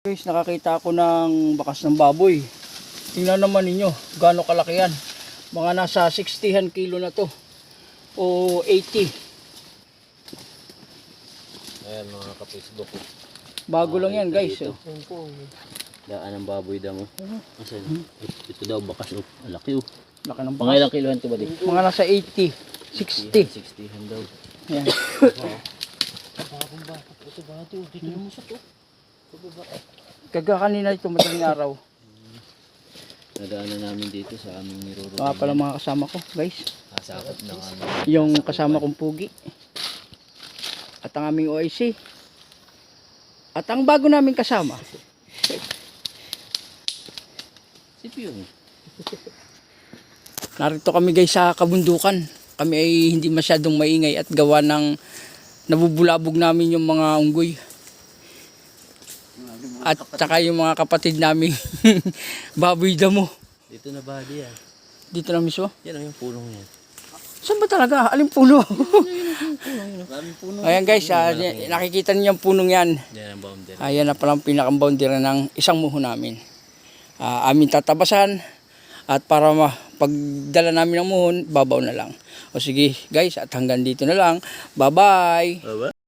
Guys, nakakita ako ng bakas ng baboy. Tingnan naman ninyo, gaano kalaki yan. Mga nasa 60 kilo na to. O 80. Ayan mga ka-Facebook. Bago lang yan guys. Dito. Daan ng baboy damo. Asan? Ito daw bakas oh. Malaki oh. Laki ng Mga bakas. ilang kilohan ito ba di? Mga nasa 80, 60. 60 daw. Yan. Bagong bakit. Ito ba ito? Dito lumusot oh. Kaga kanina ito madaling araw. Nadaanan namin dito sa aming niruro. Mga pala mga kasama ko guys. Kasakot ng ano. Yung kasama kong pugi. At ang aming OIC. At ang bago naming kasama. Si Piyong. Narito kami guys sa kabundukan. Kami ay hindi masyadong maingay at gawa ng nabubulabog namin yung mga unggoy. At saka yung mga kapatid namin baboy damo. Dito na ba diyan? Dito na mismo. Yan ang yung punong yan. Saan ba talaga? Aling puno? Maraming puno. Ayan guys, nakikita niyo yung punong yan. Yan ang boundary. Ayan na palang pinaka-boundary ng isang muho namin. Amin tatabasan at para pagdala namin ng muhon, babaw na lang. O sige guys, at hanggang dito na lang. Bye-bye! Bye-bye.